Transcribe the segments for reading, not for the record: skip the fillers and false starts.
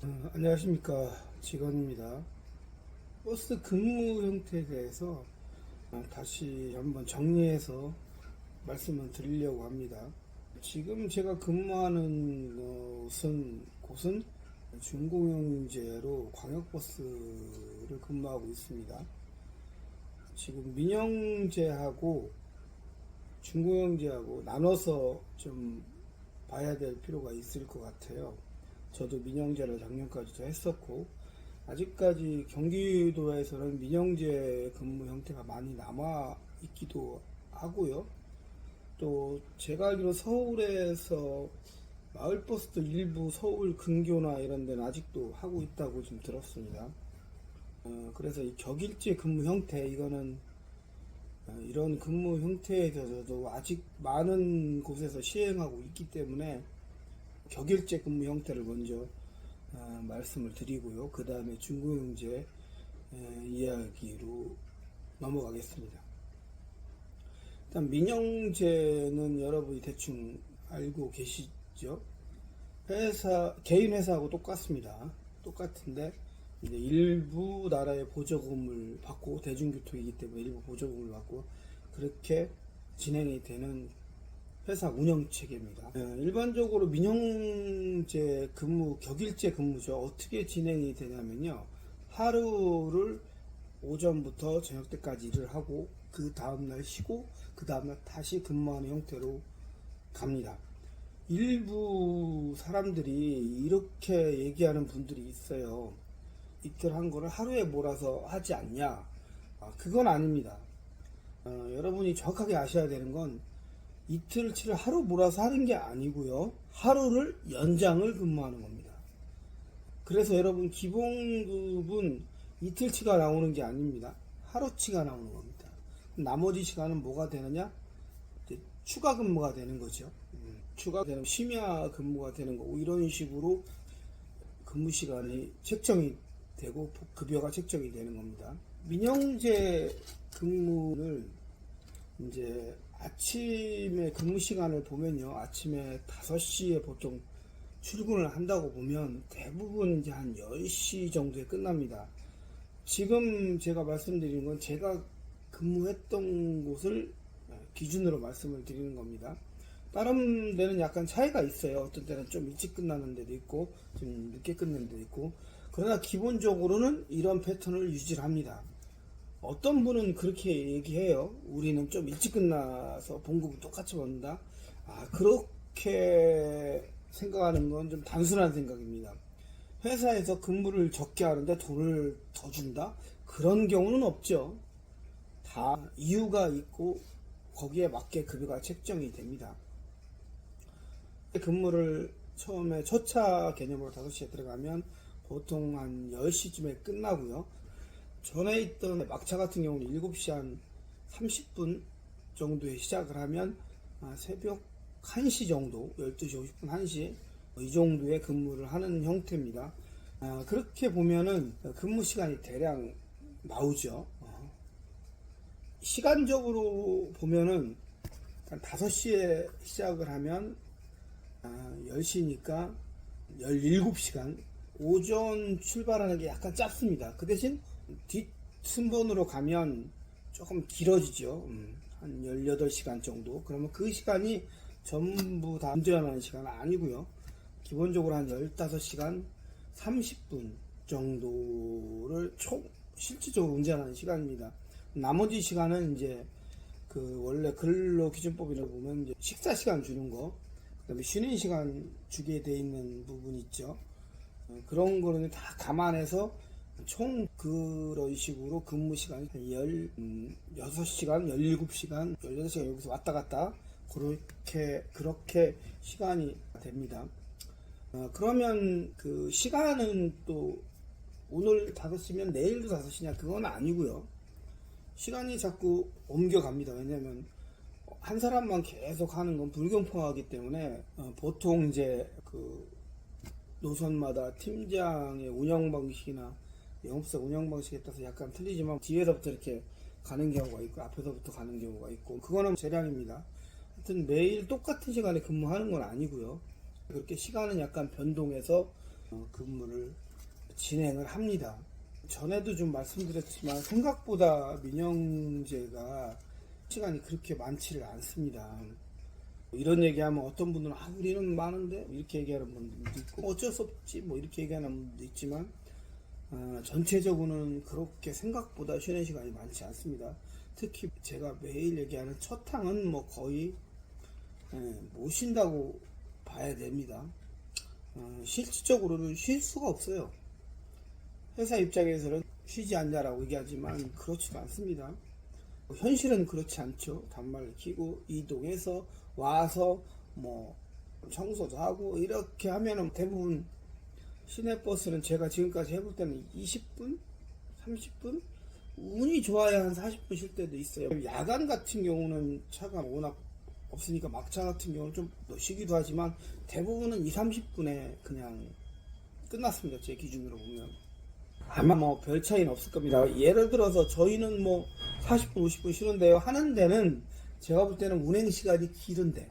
안녕하십니까, 직원입니다. 버스 근무 형태에 대해서 다시 한번 정리해서 말씀을 드리려고 합니다. 지금 제가 근무하는 곳은 준공영제로 광역버스를 근무하고 있습니다. 지금 민영제하고 준공영제하고 나눠서 좀 봐야 될 필요가 있을 것 같아요. 저도 민영제를 작년까지도 했었고, 아직까지 경기도에서는 민영제 근무 형태가 많이 남아 있기도 하고요. 또 제가 알기로 서울에서 마을버스도 일부 서울 근교나 이런 데는 아직도 하고 있다고 좀 들었습니다. 그래서 이 격일제 근무 형태, 이거는 이런 근무 형태에 대해서도 아직 많은 곳에서 시행하고 있기 때문에 격일제 근무 형태를 먼저 말씀을 드리고요. 그 다음에 준공영제 이야기로 넘어가겠습니다. 일단 민영제는 여러분이 대충 알고 계시죠? 개인 회사하고 똑같습니다. 똑같은데 이제 일부 나라의 보조금을 받고, 대중교통이기 때문에 일부 보조금을 받고 그렇게 진행이 되는 회사 운영 체계입니다. 일반적으로 민영제 근무, 격일제 근무죠. 어떻게 진행이 되냐면요. 하루를 오전부터 저녁 때까지 일을 하고 그 다음날 쉬고 그 다음날 다시 근무하는 형태로 갑니다. 일부 사람들이 이렇게 얘기하는 분들이 있어요. 이틀 한 거를 하루에 몰아서 하지 않냐? 그건 아닙니다. 여러분이 정확하게 아셔야 되는 건 이틀치를 하루 몰아서 하는 게 아니고요. 하루를 연장을 근무하는 겁니다. 그래서 여러분 기본급은 이틀치가 나오는 게 아닙니다. 하루치가 나오는 겁니다. 나머지 시간은 뭐가 되느냐? 추가 근무가 되는 거죠. 추가 되는 심야 근무가 되는 거고, 이런 식으로 근무 시간이 책정이 되고 급여가 책정이 되는 겁니다. 민영제 근무를 이제 아침에 근무 시간을 보면요. 아침에 5시에 보통 출근을 한다고 보면 대부분 이제 한 10시 정도에 끝납니다. 지금 제가 말씀드리는 건 제가 근무했던 곳을 기준으로 말씀을 드리는 겁니다. 다른 데는 약간 차이가 있어요. 어떤 때는 좀 일찍 끝나는 데도 있고 좀 늦게 끝나는 데도 있고, 그러나 기본적으로는 이런 패턴을 유지를 합니다. 어떤 분은 그렇게 얘기해요. 우리는 좀 일찍 끝나서 봉급을 똑같이 받는다. 그렇게 생각하는 건 좀 단순한 생각입니다. 회사에서 근무를 적게 하는데 돈을 더 준다? 그런 경우는 없죠. 다 이유가 있고 거기에 맞게 급여가 책정이 됩니다. 근무를 처음에 첫차 개념으로 5시에 들어가면 보통 한 10시쯤에 끝나고요. 전에 있던 막차 같은 경우는 7시 한 30분 정도에 시작을 하면 새벽 1시 정도, 12시 50분, 1시 이 정도의 근무를 하는 형태입니다. 그렇게 보면은 근무 시간이 대략 나오죠. 시간적으로 보면은 5시에 시작을 하면 10시니까 17시간, 오전 출발하는 게 약간 짧습니다. 그 대신 뒷순번으로 가면 조금 길어지죠. 한 18시간 정도. 그러면 그 시간이 전부 다 운전하는 시간은 아니고요. 기본적으로 한 15시간 30분 정도를 실질적으로 운전하는 시간입니다. 나머지 시간은 이제 원래 근로기준법이라 보면 이제 식사 시간 주는 거, 그다음에 쉬는 시간 주게 돼 있는 부분이 있죠. 그런 거는 다 감안해서 총 그런 식으로 근무 시간이 16시간, 17시간, 18시간 여기서 왔다 갔다 그렇게 시간이 됩니다. 그러면 그 시간은 또 오늘 5시면 내일도 5시냐? 그건 아니고요. 시간이 자꾸 옮겨갑니다. 왜냐면 한 사람만 계속 하는 건 불공평하기 때문에 보통 이제 그 노선마다 팀장의 운영 방식이나 영업사 운영 방식에 따라서 약간 틀리지만 뒤에서부터 이렇게 가는 경우가 있고 앞에서부터 가는 경우가 있고, 그거는 재량입니다. 하여튼 매일 똑같은 시간에 근무하는 건 아니고요. 그렇게 시간은 약간 변동해서 근무를 진행을 합니다. 전에도 좀 말씀드렸지만 생각보다 민영제가 시간이 그렇게 많지를 않습니다. 이런 얘기하면 어떤 분들은 우리는 많은데 이렇게 얘기하는 분들도 있고 어쩔 수 없지 뭐 이렇게 얘기하는 분도 있지만 전체적으로는 그렇게 생각보다 쉬는 시간이 많지 않습니다. 특히 제가 매일 얘기하는 첫 항은 뭐 거의 못 쉰다고 봐야 됩니다. 실질적으로는 쉴 수가 없어요. 회사 입장에서는 쉬지 않냐라고 얘기하지만 그렇지도 않습니다. 현실은 그렇지 않죠. 단말을 키고 이동해서 와서 뭐 청소도 하고 이렇게 하면은 대부분 시내버스는 제가 지금까지 해볼 때는 20분? 30분? 운이 좋아야 한 40분 쉴 때도 있어요. 야간 같은 경우는 차가 워낙 없으니까 막차 같은 경우는 좀 더 쉬기도 하지만 대부분은 2, 30분에 그냥 끝났습니다. 제 기준으로 보면. 아마 뭐 별 차이는 없을 겁니다. 예를 들어서 저희는 뭐 40분, 50분 쉬는데요. 하는 데는 제가 볼 때는 운행 시간이 길은데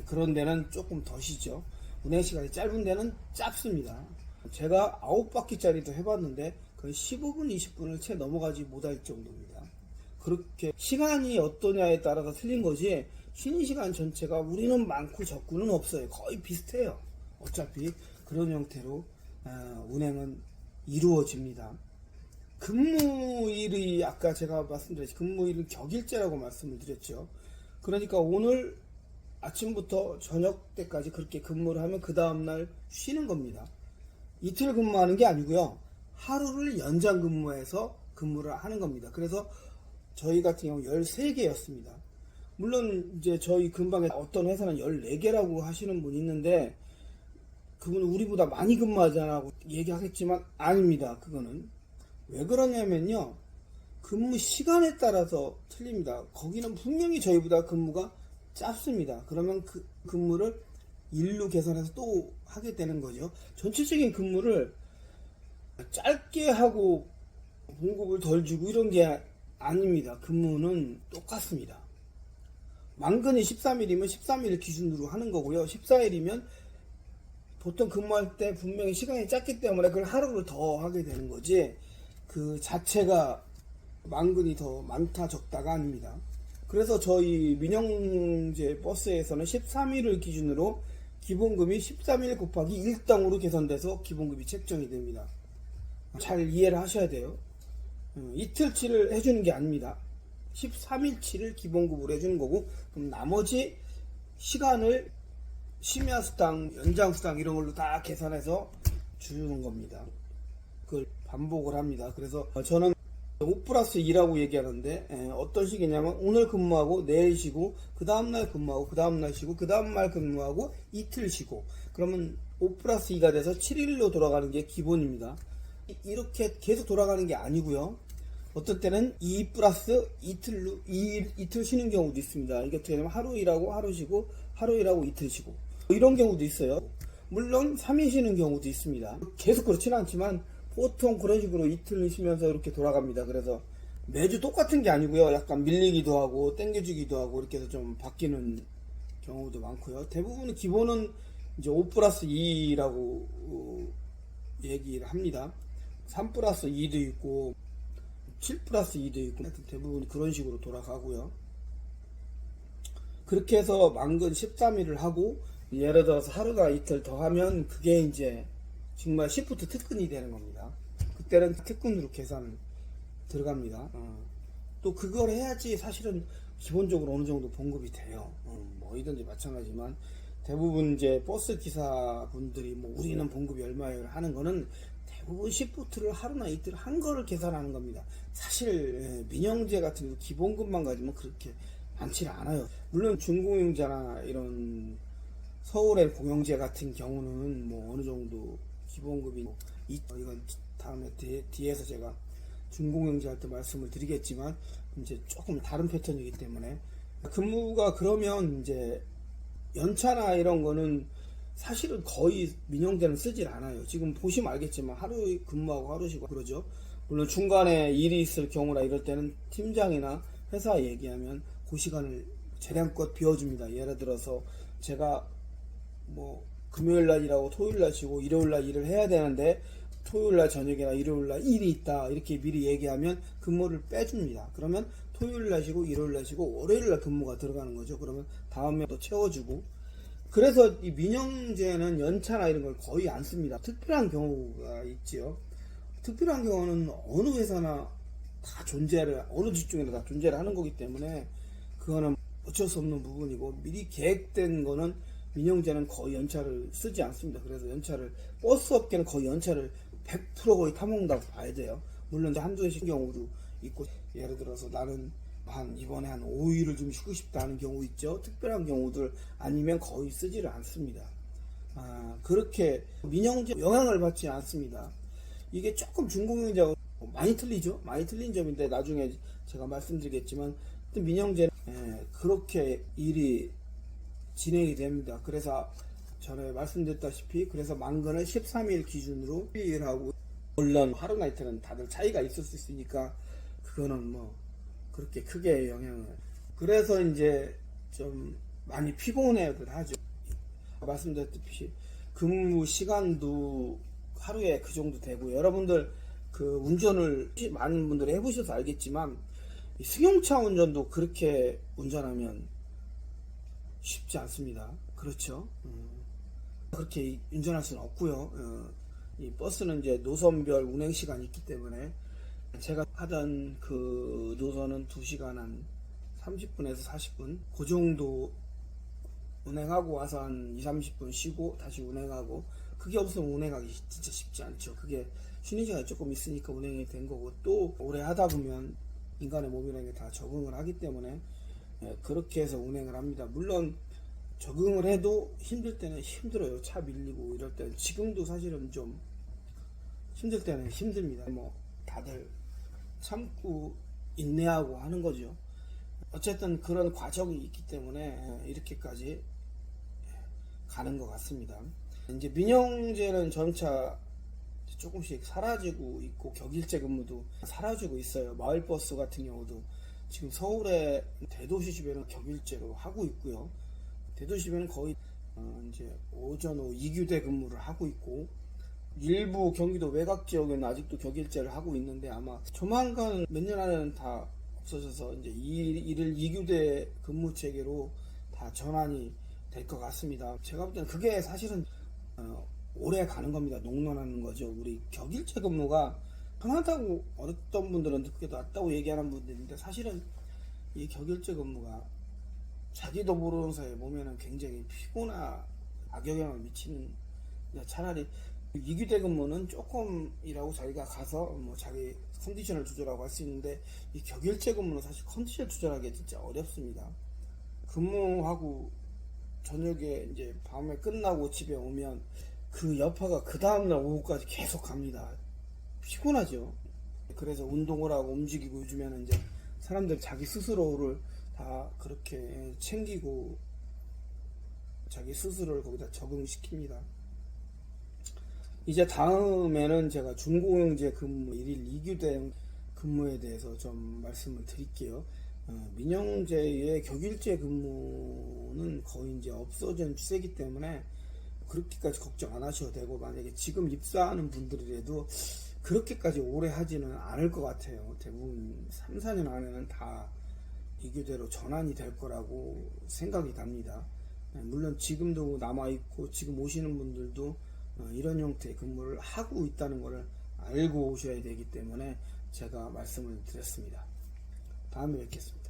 그런 데는 조금 더 쉬죠. 운행 시간이 짧은 데는 짧습니다. 제가 9바퀴짜리도 해봤는데 거의 15분, 20분을 채 넘어가지 못할 정도입니다. 그렇게 시간이 어떠냐에 따라서 틀린 거지 쉬는 시간 전체가 우리는 많고 적고는 없어요. 거의 비슷해요. 어차피 그런 형태로 운행은 이루어집니다. 근무일이 아까 제가 말씀드렸지 근무일은 격일제라고 말씀을 드렸죠. 그러니까 오늘 아침부터 저녁 때까지 그렇게 근무를 하면 그 다음날 쉬는 겁니다. 이틀 근무하는 게 아니고요. 하루를 연장 근무해서 근무를 하는 겁니다. 그래서 저희 같은 경우 13개였습니다. 물론 이제 저희 근방에 어떤 회사는 14개라고 하시는 분이 있는데 그분은 우리보다 많이 근무하잖아고 얘기하겠지만 아닙니다. 그거는 왜 그러냐면요. 근무 시간에 따라서 틀립니다. 거기는 분명히 저희보다 근무가 짧습니다. 그러면 그 근무를 일로 계산해서 또 하게 되는 거죠. 전체적인 근무를 짧게 하고 봉급을 덜 주고 이런 게 아닙니다. 근무는 똑같습니다. 만근이 13일이면 13일 기준으로 하는 거고요. 14일이면 보통 근무할 때 분명히 시간이 짧기 때문에 그걸 하루를 더 하게 되는 거지 그 자체가 만근이 더 많다 적다가 아닙니다. 그래서 저희 민영제 버스에서는 13일을 기준으로 기본급이 13일 곱하기 1당으로 계산돼서 기본급이 책정이 됩니다. 잘 이해를 하셔야 돼요. 이틀치를 해주는 게 아닙니다. 13일치를 기본급으로 해주는 거고 그럼 나머지 시간을 심야수당, 연장수당 이런 걸로 다 계산해서 주는 겁니다. 그걸 반복을 합니다. 그래서 저는 5+2라고 얘기하는데 어떤 식이냐면 오늘 근무하고 내일 쉬고 그 다음날 근무하고 그 다음날 쉬고 그 다음날 근무하고 이틀 쉬고 그러면 5+2가 돼서 7일로 돌아가는 게 기본입니다. 이렇게 계속 돌아가는 게 아니고요. 어떤 때는 2 플러스 이틀 쉬는 경우도 있습니다. 이게 어떻게 되냐면 하루 일하고 하루 쉬고 하루 일하고 이틀 쉬고 이런 경우도 있어요. 물론 3일 쉬는 경우도 있습니다. 계속 그렇지는 않지만 보통 그런 식으로 이틀 쉬면서 이렇게 돌아갑니다. 그래서 매주 똑같은 게 아니고요. 약간 밀리기도 하고 땡겨주기도 하고 이렇게 해서 좀 바뀌는 경우도 많고요. 대부분 기본은 이제 5+2라고 얘기를 합니다. 3+2도 있고 7+2도 있고 대부분 그런 식으로 돌아가고요. 그렇게 해서 만근 13일을 하고 예를 들어서 하루나 이틀 더 하면 그게 이제 정말 시프트 특근이 되는 겁니다. 그때는 특근으로 계산 들어갑니다. 또 그걸 해야지 사실은 기본적으로 어느 정도 봉급이 돼요. 뭐이든지 마찬가지지만 대부분 이제 버스 기사 분들이 뭐 우리는 봉급이 얼마예요 하는 거는 대부분 시프트를 하루나 이틀 한 거를 계산하는 겁니다. 사실 민영제 같은 경우 기본급만 가지면 그렇게 많지는 않아요. 물론 중공영제나 이런 서울의 공영제 같은 경우는 뭐 어느 정도 기본급이 이건 다음에 뒤에서 제가 중공영제 할 때 말씀을 드리겠지만 이제 조금 다른 패턴이기 때문에 근무가 그러면 이제 연차나 이런 거는 사실은 거의 민영제는 쓰질 않아요. 지금 보시면 알겠지만 하루 근무하고 하루 쉬고 그러죠. 물론 중간에 일이 있을 경우나 이럴 때는 팀장이나 회사 얘기하면 그 시간을 재량껏 비워줍니다. 예를 들어서 제가 뭐 금요일 날 일하고 토요일 날 쉬고 일요일 날 일을 해야 되는데 토요일 날 저녁이나 일요일 날 일이 있다 이렇게 미리 얘기하면 근무를 빼줍니다. 그러면 토요일 날 쉬고 일요일 날 쉬고 월요일 날 근무가 들어가는 거죠. 그러면 다음 날 또 채워주고. 그래서 이 민영제는 연차나 이런 걸 거의 안 씁니다. 특별한 경우가 있지요. 특별한 경우는 어느 회사나 다 존재를, 어느 직종에나 다 존재를 하는 거기 때문에 그거는 어쩔 수 없는 부분이고, 미리 계획된 거는 민영제는 거의 연차를 쓰지 않습니다. 그래서 연차를, 버스 업계는 거의 연차를 100% 거의 타먹는다고 봐야 돼요. 물론 이제 한두 번씩 경우도 있고, 예를 들어서 나는 이번에 한 5일을 좀 쉬고 싶다 하는 경우 있죠. 특별한 경우들 아니면 거의 쓰지를 않습니다. 그렇게 민영제 영향을 받지 않습니다. 이게 조금 준공영제하고 많이 틀리죠. 많이 틀린 점인데 나중에 제가 말씀드리겠지만 민영제는 그렇게 일이 진행이 됩니다. 그래서 전에 말씀드렸다시피 그래서 만근을 13일 기준으로 일하고, 물론 하루 나이트는 다들 차이가 있을 수 있으니까 그거는 뭐 그렇게 크게 영향을. 그래서 이제 좀 많이 피곤해들 하죠. 말씀드렸듯이 근무 시간도 하루에 그 정도 되고, 여러분들 그 운전을 많은 분들이 해보셔서 알겠지만 승용차 운전도 그렇게 운전하면 쉽지 않습니다. 그렇죠. 그렇게 운전할 수는 없고요. 이 버스는 이제 노선별 운행 시간이 있기 때문에 제가 하던 그 노선은 2시간 한 30분에서 40분 그 정도 운행하고 와서 한 2, 30분 쉬고 다시 운행하고, 그게 없으면 운행하기 진짜 쉽지 않죠. 그게 쉬는 시간이 조금 있으니까 운행이 된 거고, 또 오래 하다 보면 인간의 몸이라는 게 다 적응을 하기 때문에 그렇게 해서 운행을 합니다. 물론 적응을 해도 힘들 때는 힘들어요. 차 밀리고 이럴 때는. 지금도 사실은 좀 힘들 때는 힘듭니다. 뭐 다들 참고 인내하고 하는 거죠. 어쨌든 그런 과정이 있기 때문에 이렇게까지 가는 것 같습니다. 이제 민영제는 점차 조금씩 사라지고 있고, 격일제 근무도 사라지고 있어요. 마을버스 같은 경우도 지금 서울의 대도시 주변은 격일제로 하고 있고요. 대도시 주변은 거의 이제 오전 오후 2교대 근무를 하고 있고, 일부 경기도 외곽 지역에는 아직도 격일제를 하고 있는데 아마 조만간 몇 년 안에는 다 없어져서 이제 이를 2교대 근무 체계로 다 전환이 될 것 같습니다. 제가 볼 때는 그게 사실은 오래 가는 겁니다. 농론하는 거죠. 우리 격일제 근무가 편하다고 어떤 분들은 그게 낫다고 얘기하는 분들인데, 사실은 이 격일제 근무가 자기도 모르는 사이에 몸에는 굉장히 피곤한 악영향을 미치는, 차라리 2교대 근무는 조금 일하고 자기가 가서 뭐 자기 컨디션을 조절하고 할 수 있는데, 이 격일제 근무는 사실 컨디션 조절하기 진짜 어렵습니다. 근무하고 저녁에 이제 밤에 끝나고 집에 오면 그 여파가 그 다음날 오후까지 계속 갑니다. 피곤하죠. 그래서 운동을 하고 움직이고, 요즘에는 이제 사람들 자기 스스로를 다 그렇게 챙기고 자기 스스로를 거기다 적응시킵니다. 이제 다음에는 제가 준공영제 근무 1일 2교대 근무에 대해서 좀 말씀을 드릴게요. 민영제의 격일제 근무는 거의 이제 없어진 추세이기 때문에 그렇게까지 걱정 안 하셔도 되고, 만약에 지금 입사하는 분들이라도 그렇게까지 오래 하지는 않을 것 같아요. 대부분 3, 4년 안에는 다 2교대로 전환이 될 거라고 생각이 납니다. 물론 지금도 남아있고 지금 오시는 분들도 이런 형태의 근무를 하고 있다는 것을 알고 오셔야 되기 때문에 제가 말씀을 드렸습니다. 다음에 뵙겠습니다.